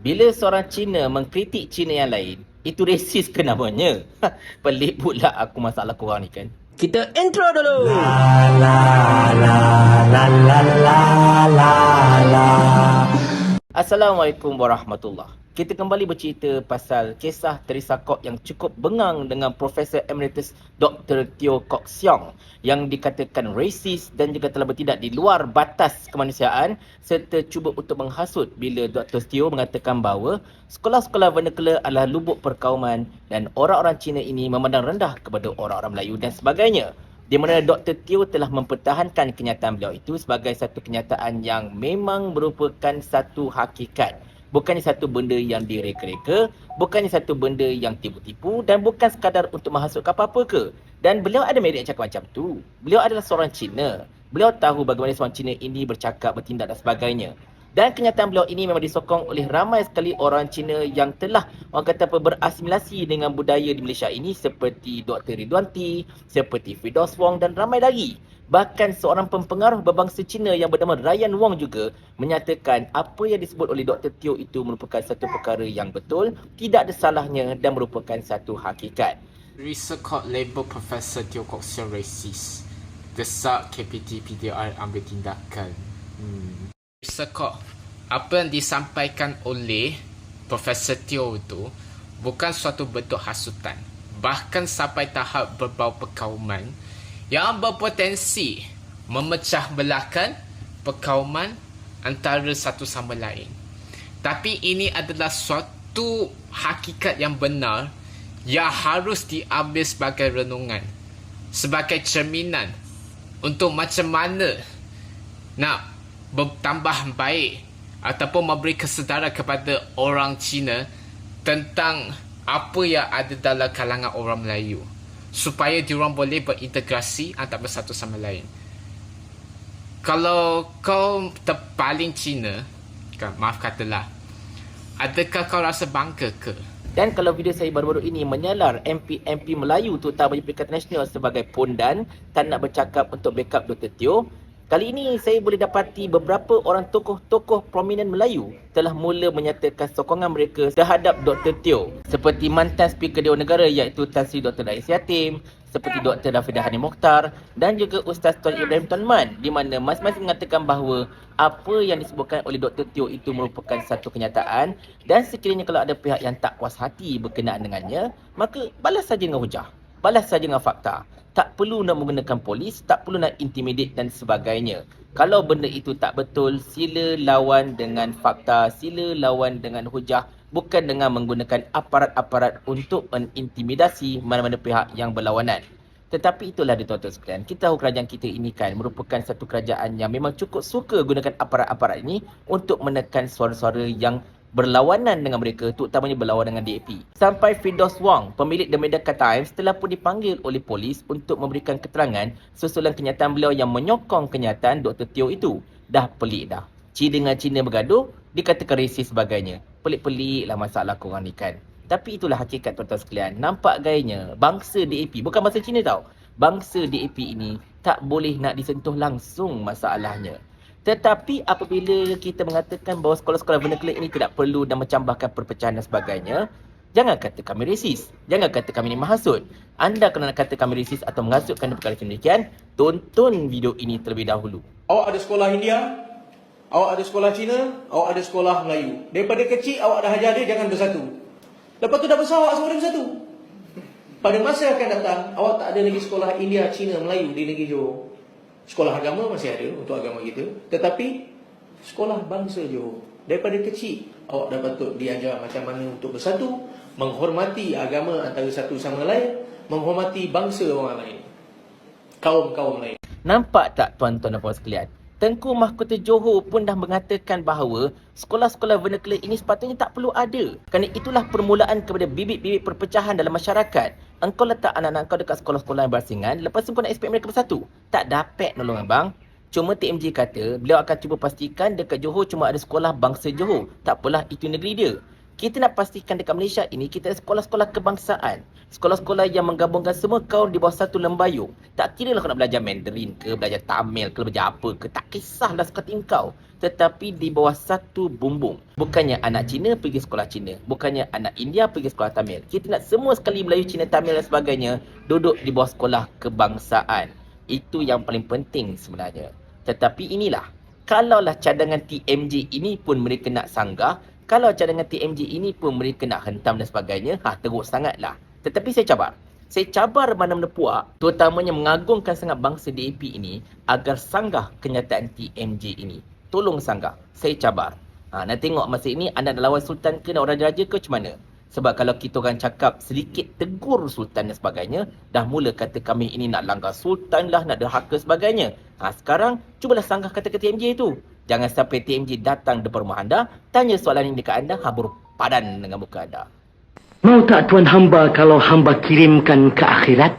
Bila seorang Cina mengkritik Cina yang lain, itu resis ke namanya? Pelik pula aku masalah korang ni kan. Kita intro dulu. Assalamualaikum warahmatullahi. Kita kembali bercerita pasal kisah terisakok yang cukup bengang dengan Profesor Emeritus Dr. Teo Kok Siong yang dikatakan rasis dan juga telah bertindak di luar batas kemanusiaan serta cuba untuk menghasut bila Dr. Teo mengatakan bahawa sekolah-sekolah vernacular adalah lubuk perkauman dan orang-orang Cina ini memandang rendah kepada orang-orang Melayu dan sebagainya. Di mana Dr. Teo telah mempertahankan kenyataan beliau itu sebagai satu kenyataan yang memang merupakan satu hakikat. Bukannya satu benda yang direka-reka, bukannya satu benda yang tipu-tipu dan bukan sekadar untuk menghasutkan apa-apa ke. Dan beliau ada merit yang cakap macam tu. Beliau adalah seorang Cina. Beliau tahu bagaimana seorang Cina ini bercakap, bertindak dan sebagainya. Dan kenyataan beliau ini memang disokong oleh ramai sekali orang Cina yang telah orang kata apa berasimilasi dengan budaya di Malaysia ini seperti Dr. Ridwan T, seperti Firdaus Wong dan ramai lagi. Bahkan seorang pempengaruh berbangsa Cina yang bernama Ryan Wong juga menyatakan apa yang disebut oleh Dr. Teo itu merupakan satu perkara yang betul, tidak ada salahnya dan merupakan satu hakikat. Research Court label Profesor Teo Kok Siong racist. Desak KPT PDR ambil tindakan. Research Court, apa yang disampaikan oleh Profesor Teo itu bukan suatu bentuk hasutan. Bahkan sampai tahap berbau perkauman yang berpotensi memecah belahkan perkauman antara satu sama lain. Tapi ini adalah suatu hakikat yang benar yang harus diambil sebagai renungan, sebagai cerminan untuk macam mana nak bertambah baik ataupun memberi kesedaran kepada orang Cina tentang apa yang ada dalam kalangan orang Melayu supaya diorang boleh berintegrasi antara satu sama lain. Kalau kau terpaling Cina, maaf katalah, adakah kau rasa bangga ke? Dan kalau video saya baru-baru ini menyalar MP Melayu terutama di Perikatan Nasional sebagai pondan tak nak bercakap untuk backup Dr. Teo, kali ini saya boleh dapati beberapa orang tokoh-tokoh prominent Melayu telah mula menyatakan sokongan mereka terhadap Dr. Teo. Seperti mantan Speaker Dewan Negara iaitu Tan Sri Dr. Rais Yatim, seperti Dr. Dafidah Hani Mokhtar dan juga Ustaz Tuan Ibrahim Tuan Man, di mana masing-masing mengatakan bahawa apa yang disebutkan oleh Dr. Teo itu merupakan satu kenyataan dan sekiranya kalau ada pihak yang tak puas hati berkenaan dengannya, maka balas saja dengan hujah. Balas saja dengan fakta. Tak perlu nak menggunakan polis, tak perlu nak intimidate dan sebagainya. Kalau benda itu tak betul, sila lawan dengan fakta, sila lawan dengan hujah, bukan dengan menggunakan aparat-aparat untuk mengintimidasi mana-mana pihak yang berlawanan. Tetapi itulah dia tuan-tuan sekalian, kita tahu kerajaan kita ini kan merupakan satu kerajaan yang memang cukup suka gunakan aparat-aparat ini untuk menekan suara-suara yang berlawanan dengan mereka, terutamanya berlawan dengan DAP. Sampai Firdaus Wong, pemilik The Merdeka Times, telah pun dipanggil oleh polis untuk memberikan keterangan susulan kenyataan beliau yang menyokong kenyataan Dr. Teo itu. Dah pelik dah. Cina dengan Cina bergaduh, dikatakan resis sebagainya. Pelik-pelik lah masalah korang ni kan. Tapi itulah hakikat tuan-tuan sekalian. Nampak gayanya bangsa DAP, bukan bangsa Cina tau. Bangsa DAP ini tak boleh nak disentuh langsung masalahnya. Tetapi apabila kita mengatakan bahawa sekolah-sekolah vernacular ini tidak perlu dan mencambahkan perpecahan dan sebagainya, jangan kata kami resis. Jangan kata kami ini menghasut. Anda kalau nak kata kami resis atau menghasutkan perkara demikian, tonton video ini terlebih dahulu. Awak ada sekolah India, awak ada sekolah Cina, awak ada sekolah Melayu. Daripada kecil awak dah ajar dia jangan bersatu. Lepas tu dah besar awak semua dah bersatu. Pada masa akan datang, awak tak ada lagi sekolah India, Cina, Melayu di negeri Johor. Sekolah agama masih ada untuk agama kita, tetapi sekolah bangsa Johor, daripada kecil awak dah patut diajar macam mana untuk bersatu, menghormati agama antara satu sama lain, menghormati bangsa orang lain, kaum-kaum lain. Nampak tak tuan-tuan dan puan sekalian? Tengku Mahkota Johor pun dah mengatakan bahawa sekolah-sekolah vernacular ini sepatutnya tak perlu ada. Kerana itulah permulaan kepada bibit-bibit perpecahan dalam masyarakat. Engkau letak anak-anak kau dekat sekolah-sekolah yang berasingan, lepas tu pun nak expect mereka bersatu. Tak dapat nolong abang. Cuma TMJ kata beliau akan cuba pastikan dekat Johor cuma ada sekolah bangsa Johor. Tak apalah, itu negeri dia. Kita nak pastikan dekat Malaysia ini kita ada sekolah-sekolah kebangsaan. Sekolah-sekolah yang menggabungkan semua kaum di bawah satu lembayung. Tak kira lah kau nak belajar Mandarin ke, belajar Tamil ke, belajar apa ke. Tak kisahlah suka tingkau. Tetapi di bawah satu bumbung. Bukannya anak Cina pergi sekolah Cina. Bukannya anak India pergi sekolah Tamil. Kita nak semua sekali Melayu, Cina, Tamil dan sebagainya duduk di bawah sekolah kebangsaan. Itu yang paling penting sebenarnya. Tetapi inilah, kalaulah cadangan TMJ ini pun mereka nak sanggah, kalau cadangan TMJ ini pun mereka nak hentam dan sebagainya, teruk sangatlah. Tetapi saya cabar. Saya cabar mana-mana puak, terutamanya mengagungkan sangat bangsa DAP ini, agar sanggah kenyataan TMJ ini. Tolong sanggah. Saya cabar. Nak tengok masa ini anda nak lawan Sultan ke, nak orang raja ke, macam mana? Sebab kalau kita orang cakap sedikit tegur Sultan dan sebagainya, dah mula kata kami ini nak langgar Sultan lah, nak derhaka sebagainya. Sekarang, cubalah sanggah kata-kata TMJ itu. Jangan sampai TMJ datang depan rumah anda, tanya soalan ini dekat anda, berpadan dengan muka anda. Mau tak tuan hamba kalau hamba kirimkan ke akhirat?